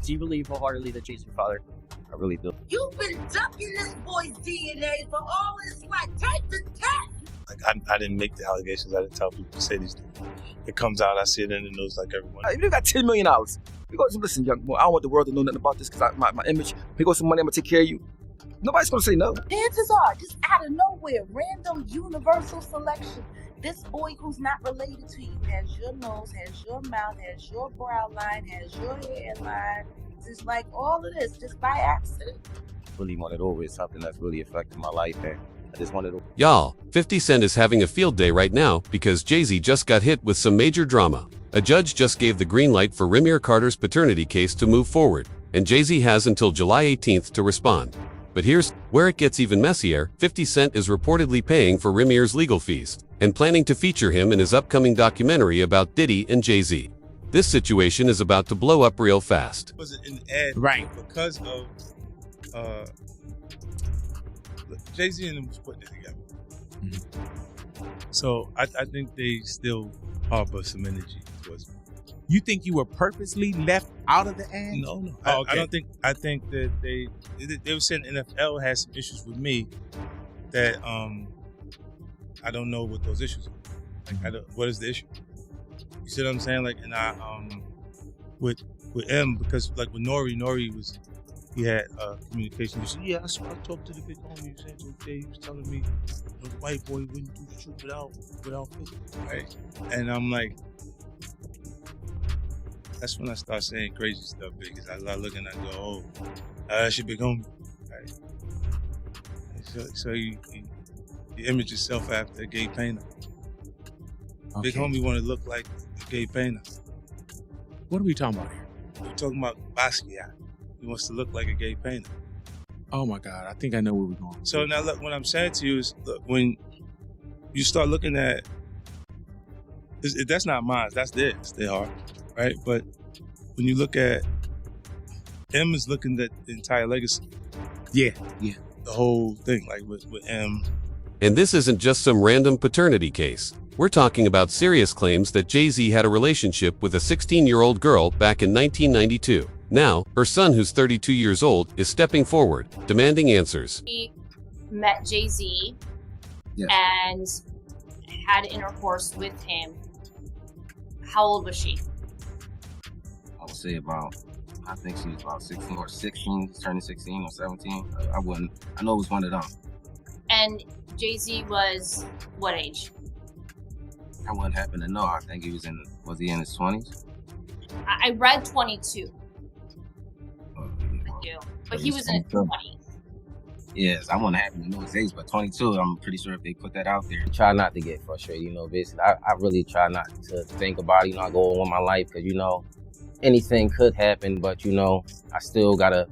Do you believe wholeheartedly that Jay's your father? I really do. You've been ducking this boy's DNA for all his life. Take the test. Like I didn't make the allegations. I didn't tell people to say these things. It comes out. I see it in the news like everyone. If you got $10 million, you go, listen, young boy, I don't want the world to know nothing about this because my image. Here goes some money, I'm going to take care of you. Nobody's going to say no. Chances are, just out of nowhere, random universal selection. This boy who's not related to you has your nose, has your mouth, has your brow line, has your hairline. It's like all of this just by accident. Really wanted always something that's really affected my life, and I just wanted to. Y'all, 50 Cent is having a field day right now because Jay-Z just got hit with some major drama. A judge just gave the green light for Ramir Carter's paternity case to move forward, and Jay-Z has until July 18th to respond. But here's where it gets even messier. 50 Cent is reportedly paying for Ramir's legal fees and planning to feature him in his upcoming documentary about Diddy and Jay-Z. This situation is about to blow up real fast. It was an ad, Right. Because of Jay-Z and them was putting it together. Mm-hmm. So I think they still harbor some energy towards me. You think you were purposely left out of the ad? No. Oh, okay. I don't think. I think that they were saying NFL has some issues with me that I don't know what those issues are. Like, what is the issue? You see what I'm saying? Like, and I with M, because like with Nori was, he had communication. He said, yeah, I talked to the big homie. He said, okay, he was telling me the white boy wouldn't do the shoot without physical, right? And I'm like, that's when I start saying crazy stuff, because I look and I go, oh, that's your big homie, right? So you image yourself after a gay painter. Okay. Big homie want to look like a gay painter. What are we talking about here? We're talking about Basquiat. He wants to look like a gay painter. Oh my God, I think I know where we're going. So now look, what I'm saying to you is, look, when you start looking at, that's not mine, that's theirs, they are, right? But when you look at, M is looking at the entire legacy. Yeah. The whole thing, like with M. And this isn't just some random paternity case. We're talking about serious claims that Jay-Z had a relationship with a 16-year-old girl back in 1992. Now, her son, who's 32 years old, is stepping forward, demanding answers. He met Jay-Z and had intercourse with him. How old was she? I would say I think she was about 16, turning 16 or 17. I know it was one of them. And Jay-Z was what age? I wouldn't happen to know. I think he was in his 20s? I read 22. Oh, I do. But he was in his 20s. Yes, I wouldn't happen to know his age, but 22, I'm pretty sure if they put that out there. Try not to get frustrated, basically. I really try not to think about it, I go on with my life, because, anything could happen, but, I still gotta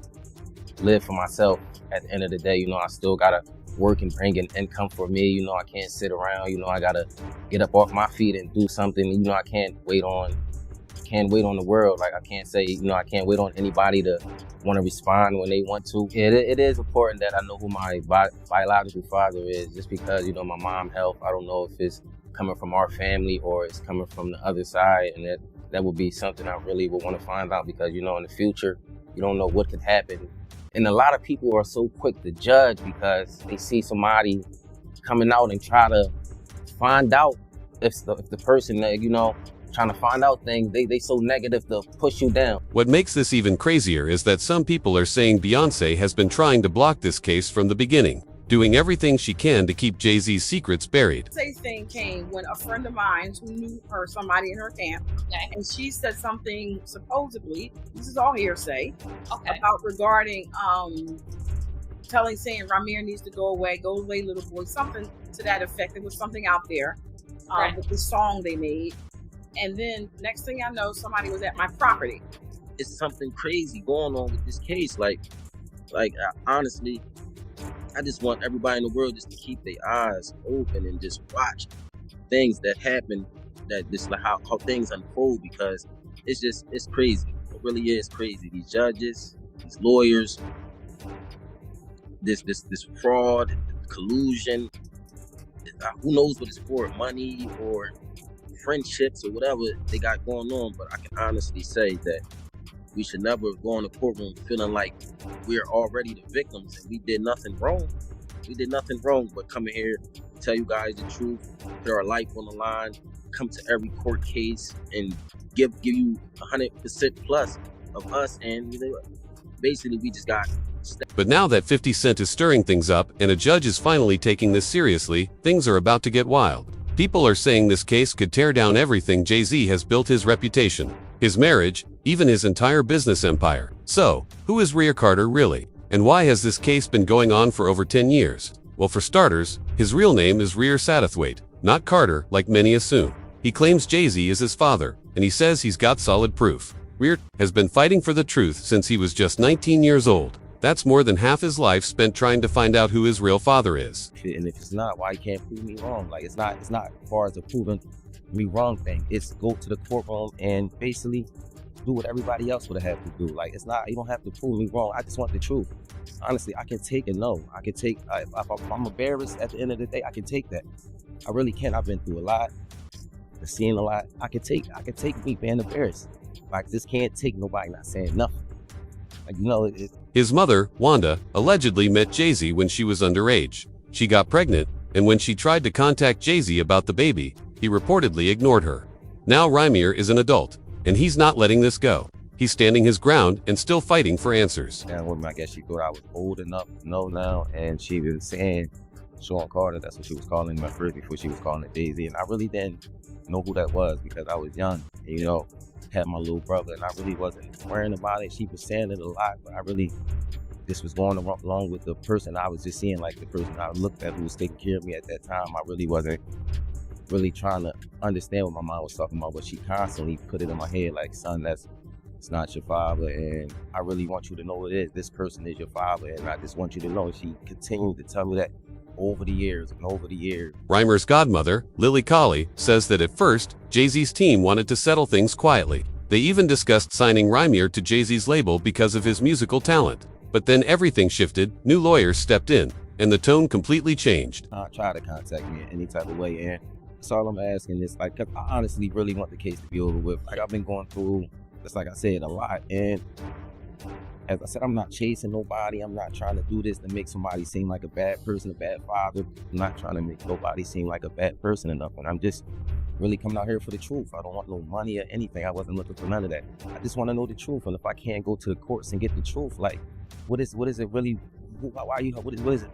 live for myself at the end of the day. I still gotta work and bring an income for me. I can't sit around. I gotta get up off my feet and do something. I can't wait on the world. Like, I can't say, I can't wait on anybody to want to respond when they want to. It is important that I know who my biological father is, just because, my mom's health, I don't know if it's coming from our family or it's coming from the other side, and that would be something I really would want to find out, because, in the future, you don't know what could happen. And a lot of people are so quick to judge because they see somebody coming out and try to find out if the person that, trying to find out things, they so negative to push you down. What makes this even crazier is that some people are saying Beyoncé has been trying to block this case from the beginning, doing everything she can to keep Jay-Z's secrets buried. Beyonce's thing came when a friend of mine who knew her, somebody in her camp, and she said something, supposedly, this is all hearsay, about regarding saying Ramir needs to go away little boy, something to that effect. There was something out there with the song they made. And then next thing I know, somebody was at my property. It's something crazy going on with this case. Like honestly, I just want everybody in the world just to keep their eyes open and just watch things that happen, that just like how things unfold, because it's crazy. It really is crazy. These judges, these lawyers, this fraud, collusion, who knows what it's for, money or friendships or whatever they got going on. But I can honestly say that We should never go in the courtroom feeling like we're already the victims and we did nothing wrong. We did nothing wrong but coming here, tell you guys the truth, put our life on the line, come to every court case and give you 100% plus of us. And basically we just got. But now that 50 Cent is stirring things up and a judge is finally taking this seriously, things are about to get wild. People are saying this case could tear down everything Jay-Z has built, his reputation, his marriage, even his entire business empire. So, who is Rhea Carter really? And why has this case been going on for over 10 years? Well, for starters, his real name is Rhea Satterthwaite, not Carter like many assume. He claims Jay-Z is his father, and he says he's got solid proof. Rhea has been fighting for the truth since he was just 19 years old. That's more than half his life spent trying to find out who his real father is. And if it's not, why you can't prove me wrong? Like, it's not as far as a proving me wrong thing. It's go to the courtroom and basically do what everybody else would have had to do. Like, it's not, you don't have to prove me wrong. I just want the truth. Honestly, I can take a no. I can take, if I'm embarrassed at the end of the day, I can take that. I really can. I've been through a lot, I've seen a lot. I can take me being embarrassed. Like, this can't take nobody not saying nothing. Like, His mother, Wanda, allegedly met Jay-Z when she was underage. She got pregnant, and when she tried to contact Jay-Z about the baby, he reportedly ignored her. Now Rhymier is an adult, and he's not letting this go. He's standing his ground and still fighting for answers. And I guess she thought I was old enough to know now, and she was saying Sean Carter, that's what she was calling him at first before she was calling it Jay-Z. And I really didn't know who that was because I was young, and, had my little brother, and I really wasn't worrying about it. She was saying it a lot, but I really just was going along with the person I was just seeing, like the person I looked at who was taking care of me at that time. I really wasn't really trying to understand what my mom was talking about, but she constantly put it in my head like, son, it's not your father, and I really want you to know it is. This person is your father, and I just want you to know. She continued to tell me that over the years and over the years. Rhymer's godmother, Lily Colley, says that at first, Jay-Z's team wanted to settle things quietly. They even discussed signing Rhymier to Jay-Z's label because of his musical talent. But then everything shifted, new lawyers stepped in, and the tone completely changed. Try to contact me in any type of way, and that's all I'm asking is, like, 'cause I honestly really want the case to be over with. Like, I've been going through, just like I said, a lot, and as I said, I'm not chasing nobody. I'm not trying to do this to make somebody seem like a bad person, a bad father. I'm not trying to make nobody seem like a bad person or nothing. I'm just really coming out here for the truth. I don't want no money or anything. I wasn't looking for none of that. I just want to know the truth. And if I can't go to the courts and get the truth, like, what is it really? What is it?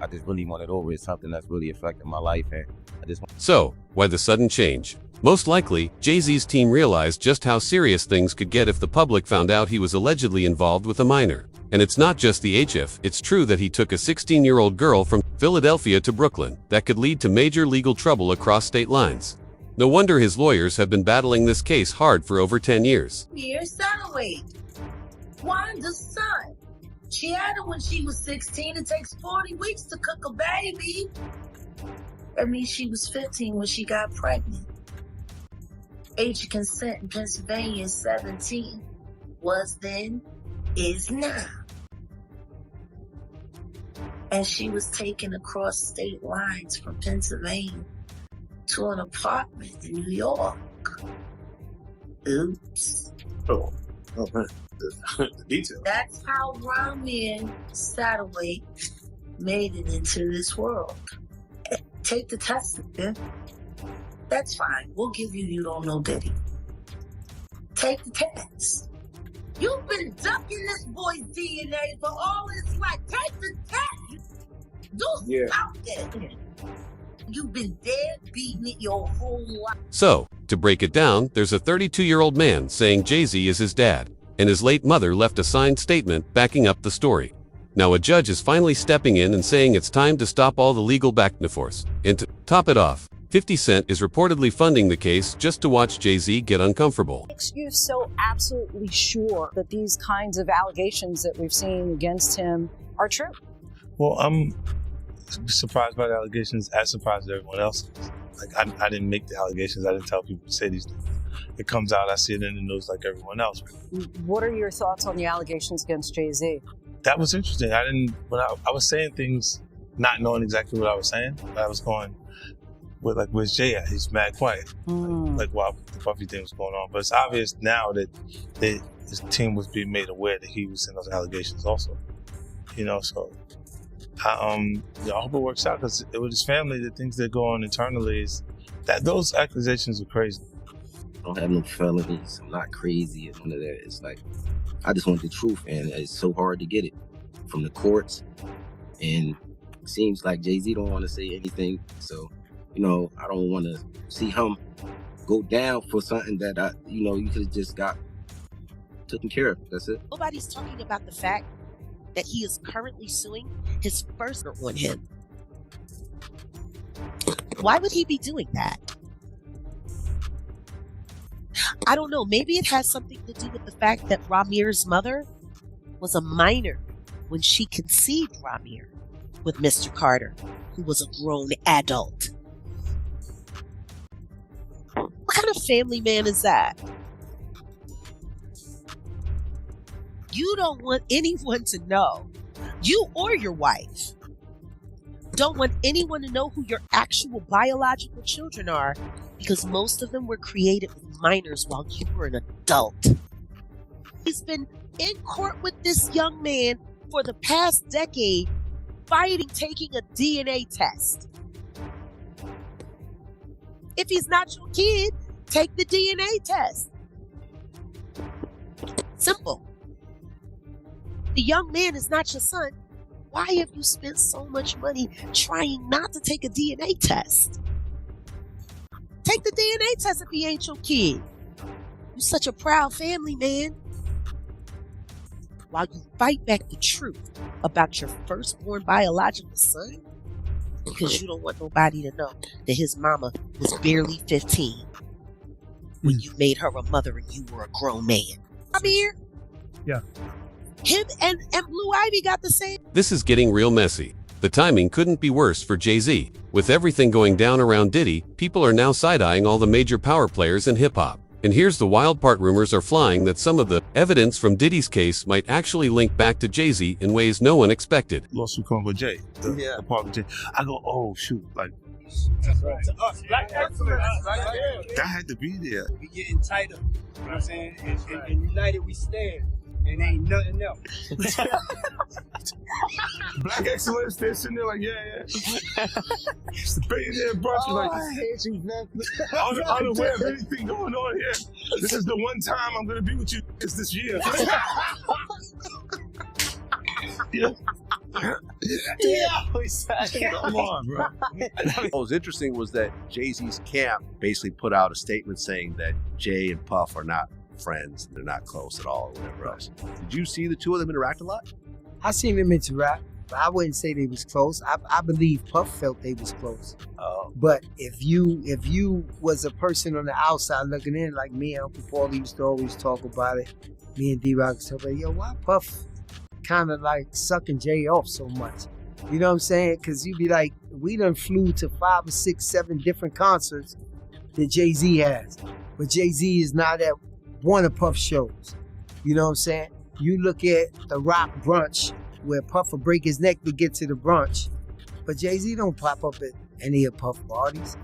I just really want it over. It's something that's really affecting my life, and I just want. So, why the sudden change? Most likely, Jay-Z's team realized just how serious things could get if the public found out he was allegedly involved with a minor. And it's not just the HF, it's true that he took a 16-year-old girl from Philadelphia to Brooklyn. That could lead to major legal trouble across state lines. No wonder his lawyers have been battling this case hard for over 10 years. Rhea Satterthwaite, Wanda's son. She had her when she was 16. It takes 40 weeks to cook a baby. That means she was 15 when she got pregnant. Age of consent in Pennsylvania is 17. Was then, is now. And she was taken across state lines from Pennsylvania to an apartment in New York. Oops. Oh, the detail. That's how Rhymier Satterthwaite made it into this world. Take the test again. That's fine. We'll give you don't know Diddy. Take the test. You've been ducking this boy's DNA for all his life. Take the test. Do something. You've been dead beating it your whole life. So, to break it down, there's a 32-year-old man saying Jay-Z is his dad, and his late mother left a signed statement backing up the story. Now a judge is finally stepping in and saying it's time to stop all the legal back and forth. And to top it off, 50 Cent is reportedly funding the case just to watch Jay-Z get uncomfortable. Makes you so absolutely sure that these kinds of allegations that we've seen against him are true? Well, I'm surprised by the allegations, as surprised as everyone else is. Like, I didn't make the allegations. I didn't tell people to say these things. It comes out, I see it in the news like everyone else. What are your thoughts on the allegations against Jay-Z? That was interesting. When I was saying things not knowing exactly what I was saying, I was going, where's Jay at? He's mad quiet. Like while the Puffy thing was going on. But it's obvious now that his team was being made aware that he was in those allegations also. So I hope it works out, because with his family, the things that go on internally is that those accusations are crazy. I don't have no felonies. I'm not crazy and none of that. It's like, I just want the truth, and it's so hard to get it from the courts. And it seems like Jay-Z don't want to say anything. So, I don't want to see him go down for something that you could have just got taken care of. That's it. Nobody's talking about the fact that he is currently suing his first on him. Why would he be doing that? I don't know. Maybe it has something to do with the fact that Ramir's mother was a minor when she conceived Ramir with Mr. Carter, who was a grown adult. What kind of family man is that? You don't want anyone to know, you or your wife, don't want anyone to know who your actual biological children are, because most of them were created with minors while you were an adult. He's been in court with this young man for the past decade, fighting taking a DNA test. If he's not your kid, take the DNA test. Simple. The young man is not your son. Why have you spent so much money trying not to take a DNA test? Take the DNA test if he ain't your kid. You're such a proud family man. While you fight back the truth about your firstborn biological son, because you don't want nobody to know that his mama was barely 15 when you made her a mother and you were a grown man. I'm here. Yeah. Him and Blue Ivy got the same. This is getting real messy. The timing couldn't be worse for Jay-Z. With everything going down around Diddy, people are now side-eyeing all the major power players in hip-hop. And here's the wild part: rumors are flying that some of the evidence from Diddy's case might actually link back to Jay-Z in ways no one expected. Lawsuit coming with Jay. The part with Jay. I go, oh shoot, like that's right. To us, black excellence, that had to be there. We getting tighter, you know what I'm saying? And united we stand. And ain't nothing else. Black excellence, they're sitting there like, yeah. It's the billionaire brunch. Oh, Like, I hate you, man. Unaware of anything going on here. This is the one time I'm going to be with you this year. Come on, bro. What was interesting was that Jay-Z's camp basically put out a statement saying that Jay and Puff are not friends, they're not close at all, or whatever else. Did you see the two of them interact a lot? I seen them interact, but I wouldn't say they was close. I believe Puff felt they was close. But if you was a person on the outside looking in, like me and Uncle Paul used to always talk about it, me and D-Rock used to talk about, yo, why Puff kind of like sucking Jay off so much? You know what I'm saying? Because you'd be like, we done flew to 5 or 6, 7 different concerts that Jay-Z has. But Jay-Z is not at one of Puff's shows. You know what I'm saying? You look at the Rock brunch where Puff will break his neck to get to the brunch, but Jay-Z don't pop up at any of Puff parties.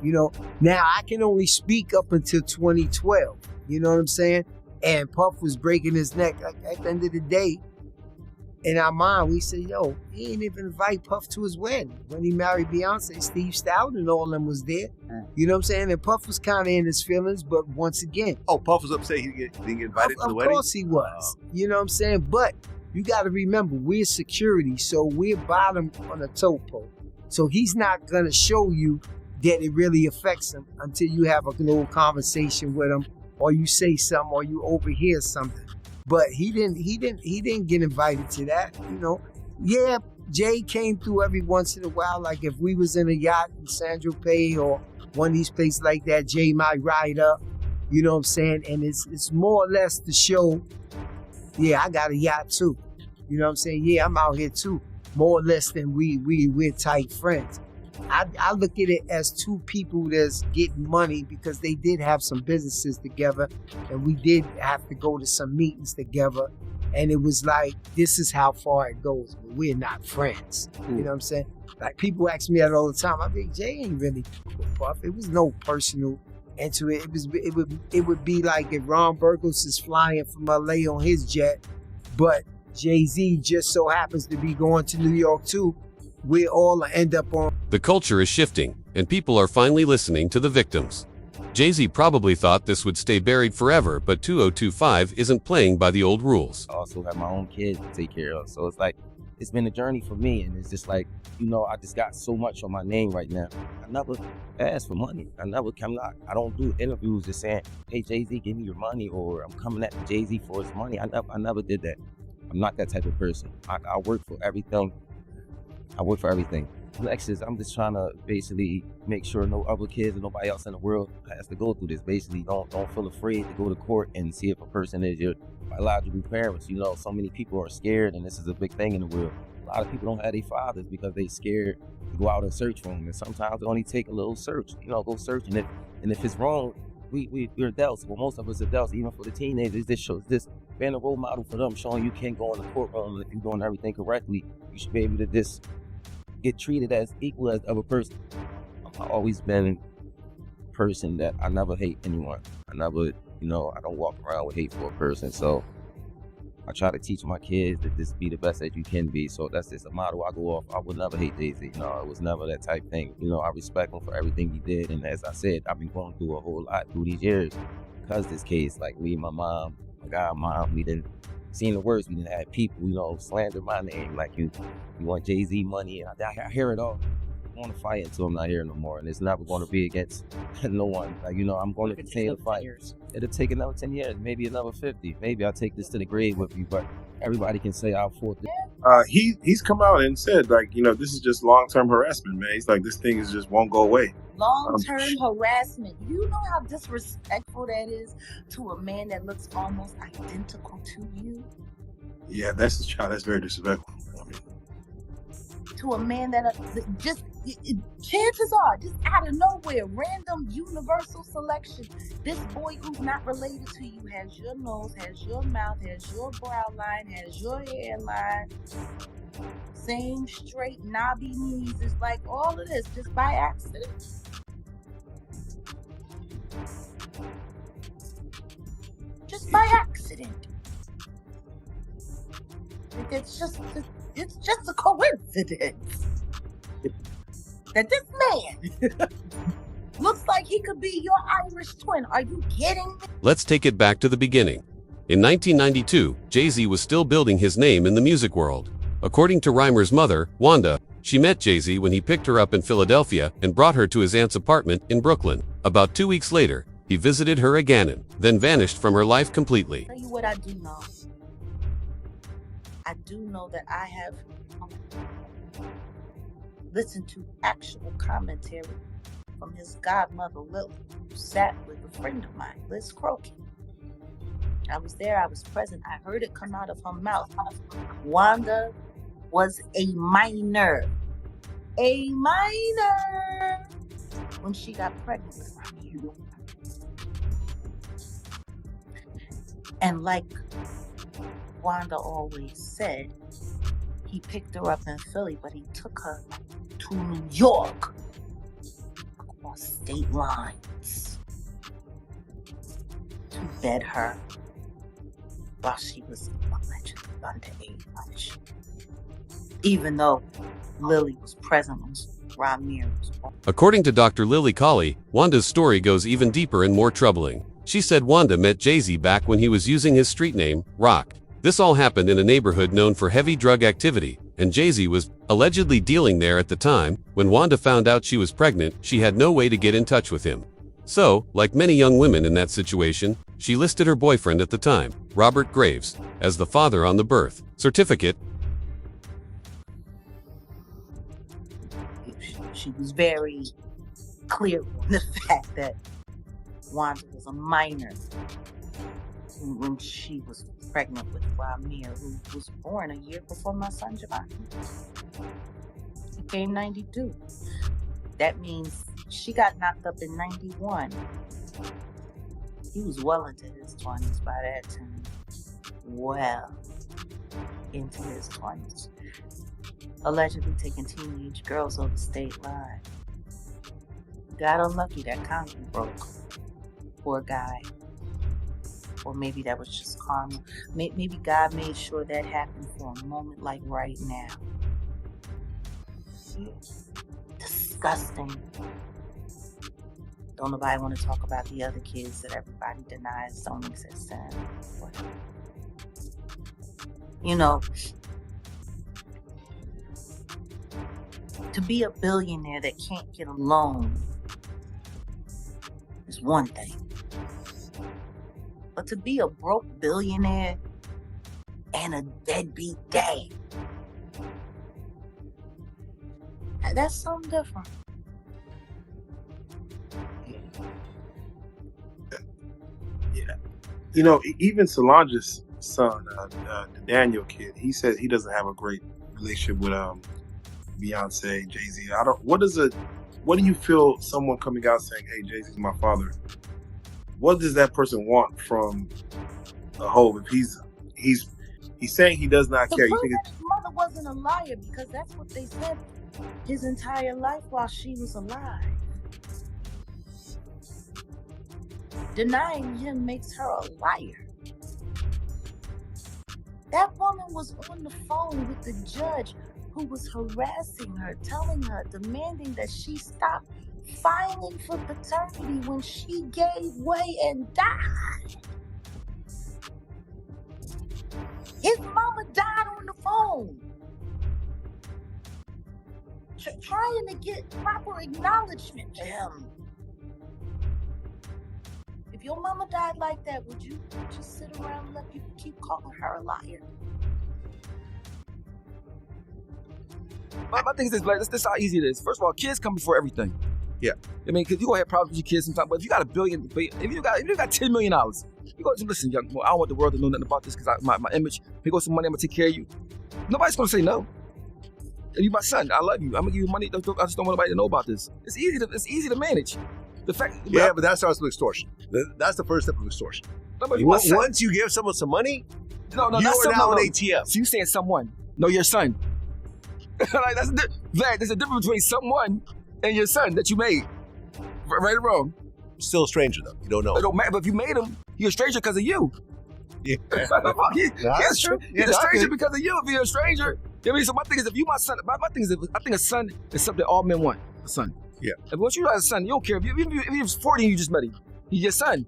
Now I can only speak up until 2012. You know what I'm saying? And Puff was breaking his neck. Like, at the end of the day, in our mind, we say, yo, he ain't even invite Puff to his wedding. When he married Beyonce, Steve Stout and all them was there. You know what I'm saying? And Puff was kind of in his feelings, but once again. Oh, Puff was upset he didn't get invited to the wedding? Of course he was. You know what I'm saying? But you got to remember, we're security, so we're bottom on the toe pole. So he's not going to show you that it really affects him until you have a little conversation with him, or you say something, or you overhear something. But he didn't get invited to that, Yeah, Jay came through every once in a while. Like if we was in a yacht in San Tropez or one of these places like that, Jay might ride up. You know what I'm saying? And it's more or less to show, yeah, I got a yacht too. You know what I'm saying? Yeah, I'm out here too. More or less than we're tight friends. I look at it as two people that's getting money because they did have some businesses together and we did have to go to some meetings together. And it was like, this is how far it goes. But we're not friends. You know what I'm saying? Like people ask me that all the time. I think Jay ain't really with Puff. It was no personal into it. It would be like if Ron Burgos is flying from LA on his jet, but Jay-Z just so happens to be going to New York too. We all end up on. The culture is shifting, and people are finally listening to the victims. Jay-Z probably thought this would stay buried forever, but 2025 isn't playing by the old rules. I also have my own kids to take care of. So it's like, it's been a journey for me. And it's just like, I just got so much on my name right now. I never asked for money. I don't do interviews just saying, hey, Jay-Z, give me your money, or I'm coming at Jay-Z for his money. I never did that. I'm not that type of person. I work for everything. Next is I'm just trying to basically make sure no other kids or nobody else in the world has to go through this. Basically, don't feel afraid to go to court and see if a person is your biological parents. So many people are scared, and this is a big thing in the world. A lot of people don't have their fathers because they scared to go out and search for them. And sometimes it only take a little search. Go search, and if it's wrong, we're adults. Well, most of us adults, even for the teenagers, this being a role model for them, showing you can't go in the courtroom, and if you're doing everything correctly, you should be able to just get treated as equal as the other person. I've always been a person that I never hate anyone. I never, I don't walk around with hate for a person. So I try to teach my kids to just be the best that you can be. So that's just a model I go off. I would never hate Jay-Z. It was never that type thing. I respect him for everything he did. And as I said, I've been going through a whole lot through these years because this case, like me and my mom, my godmom, we didn't seen the worst. We didn't have people, slander my name. Like you want Jay-Z money. I hear it all. I want to fight until I'm not here no more. And it's never going to be against no one. Like, I'm going to continue to fight. It'll take another 10 years, maybe another 50. Maybe I'll take this to the grave with you, but everybody can say I'll fought it. He's come out and said, like, this is just long-term harassment, man. He's like, this thing just won't go away. Long-term harassment. You know how disrespectful that is to a man that looks almost identical to you? Yeah, that's very disrespectful. To a man that chances are, just out of nowhere, random universal selection, this boy who's not related to you has your nose, has your mouth, has your brow line, has your hairline, same straight knobby knees. It's like all of this just by accident. Just by accident. It's just a coincidence that this man looks like he could be your Irish twin. Are you kidding me? Let's take it back to the beginning. In 1992, Jay-Z was still building his name in the music world. According to Reimer's mother, Wanda, she met Jay-Z when he picked her up in Philadelphia and brought her to his aunt's apartment in Brooklyn. About 2 weeks later, he visited her again and then vanished from her life completely. I'll tell you what I do know. I do know that I have listened to actual commentary from his godmother, Lily, who sat with a friend of mine, Liz Crokin. I was there, I was present, I heard it come out of her mouth. Wanda was a minor when she got pregnant with him. And like Wanda always said, he picked her up in Philly, but he took her to New York across state lines to bed her while she was allegedly underage. Even though Lily was present when Ramir was born. According to Dr. Lily Colley, Wanda's story goes even deeper and more troubling. She said Wanda met Jay-Z back when he was using his street name, Rock. This all happened in a neighborhood known for heavy drug activity, and Jay-Z was allegedly dealing there at the time. When Wanda found out she was pregnant, she had no way to get in touch with him. So, like many young women in that situation, she listed her boyfriend at the time, Robert Graves, as the father on the birth certificate. She was very clear on the fact that Wanda was a minor when she was pregnant with Ramir, who was born a year before my son Giovanni. He came 92. That means she got knocked up in 91. He was well into his 20s by that time. Well into his 20s. allegedly taking teenage girls over state line. Got unlucky that concrete broke. Poor guy. Or maybe that was just karma. Maybe God made sure that happened for a moment like right now. Disgusting. Don't nobody want to talk about the other kids that everybody denies don't exist in. You know, to be a billionaire that can't get a loan is one thing. But to be a broke billionaire and a deadbeat dad, that's something different. Yeah. You know, even Solange's son, the Daniel kid, he says he doesn't have a great relationship with Beyonce, Jay-Z. What do you feel someone coming out saying, hey, Jay-Z's my father? What does that person want from a hoe? If he's saying he does not care. You think his mother wasn't a liar, because that's what they said his entire life while she was alive. Denying him makes her a liar. That woman was on the phone with the judge who was harassing her, telling her, demanding that she stop filing for paternity when she gave way and died. His mama died on the phone. Trying to get proper acknowledgement to him. If your mama died like that, would you just sit around and let people keep calling her a liar? My thing is this, this is how easy it is. First of all, kids come before everything. Yeah. I mean, because you're going to have problems with your kids sometimes, but if you got $1 billion, if you got $10 million, you go, listen, young boy, I don't want the world to know nothing about this because my image, here goes some money, I'm going to take care of you. Nobody's going to say no. And you my son, I love you. I'm going to give you money. I just don't want nobody to know about this. It's easy to manage. The fact, yeah, but that starts with extortion. That's the first step of extortion. Once you give someone some money, you are now an ATM. So you saying someone, no, your son. Like, there's a difference between someone and your son that you made. Right or wrong? Still a stranger, though. You don't know. It don't matter, but if you made him, he's a stranger because of you. Yeah. That's true. He's a stranger because of you if you're a stranger. I mean, so my thing is, if you my son, my thing is, I think a son is something all men want, a son. Yeah. And once you have a son, you don't care. If he was 40 and you just met him, he's your son.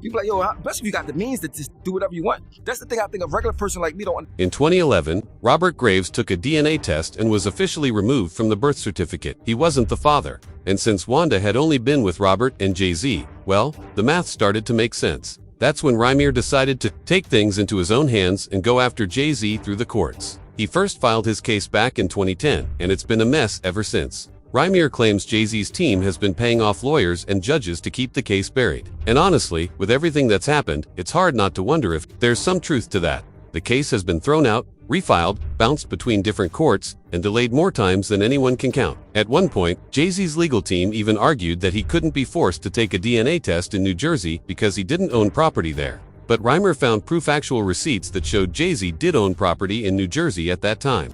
You be like, yo, especially if you got the means to just do whatever you want. That's the thing I think a regular person like me don't. In 2011, Robert Graves took a DNA test and was officially removed from the birth certificate. He wasn't the father. And since Wanda had only been with Robert and Jay-Z, well, the math started to make sense. That's when Rymir decided to take things into his own hands and go after Jay-Z through the courts. He first filed his case back in 2010, and it's been a mess ever since. Rymir claims Jay-Z's team has been paying off lawyers and judges to keep the case buried. And honestly, with everything that's happened, it's hard not to wonder if there's some truth to that. The case has been thrown out, refiled, bounced between different courts, and delayed more times than anyone can count. At one point, Jay-Z's legal team even argued that he couldn't be forced to take a DNA test in New Jersey because he didn't own property there. But Rymir found actual receipts that showed Jay-Z did own property in New Jersey at that time.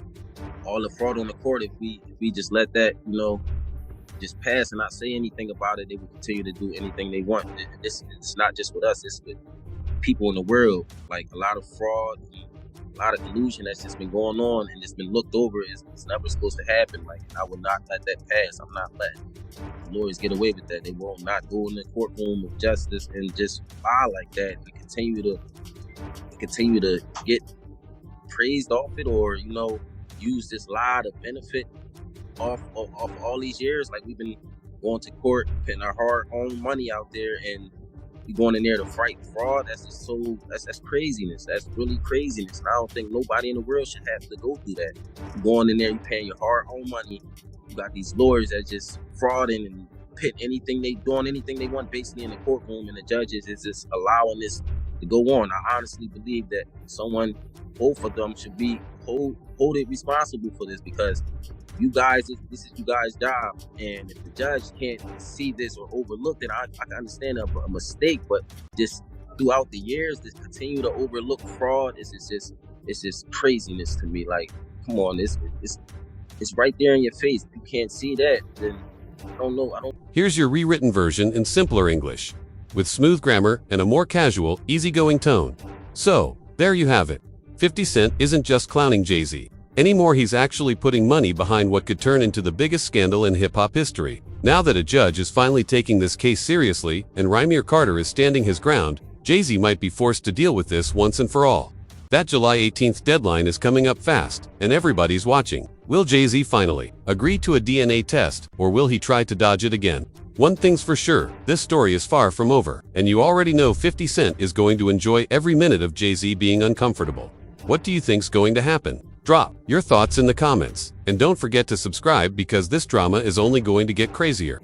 All the fraud on the court, if we just let that, just pass and not say anything about it, they will continue to do anything they want. It's not just with us, it's with people in the world. Like, a lot of fraud, a lot of collusion that's just been going on and it's been looked over. It's never supposed to happen. Like, I will not let that pass. I'm not letting lawyers get away with that. They will not go in the courtroom of justice and just lie like that and continue to get praised off it, or use this lie to benefit off all these years. Like, we've been going to court, putting our hard-earned money out there, and we going in there to fight fraud. That's just that's craziness. That's really craziness. And I don't think nobody in the world should have to go through that. You going in there, you paying your hard-earned money. You got these lawyers that just frauding and pit anything they want basically in the courtroom, and the judges is just allowing this to go on. I honestly believe that both of them should be hold it responsible for this, because you guys, this is you guys' job, and if the judge can't see this or overlook it, I can understand a mistake, but just throughout the years, just continue to overlook fraud. It's just craziness to me. Like, come on, it's right there in your face. If you can't see that, then I don't know. Here's your rewritten version in simpler English, with smooth grammar and a more casual, easygoing tone. So, there you have it. 50 Cent isn't just clowning Jay-Z. Anymore, he's actually putting money behind what could turn into the biggest scandal in hip-hop history. Now that a judge is finally taking this case seriously and Rymir Carter is standing his ground, Jay-Z might be forced to deal with this once and for all. That July 18th deadline is coming up fast, and everybody's watching. Will Jay-Z finally agree to a DNA test, or will he try to dodge it again? One thing's for sure, this story is far from over, and you already know 50 Cent is going to enjoy every minute of Jay-Z being uncomfortable. What do you think's going to happen? Drop your thoughts in the comments, and don't forget to subscribe because this drama is only going to get crazier.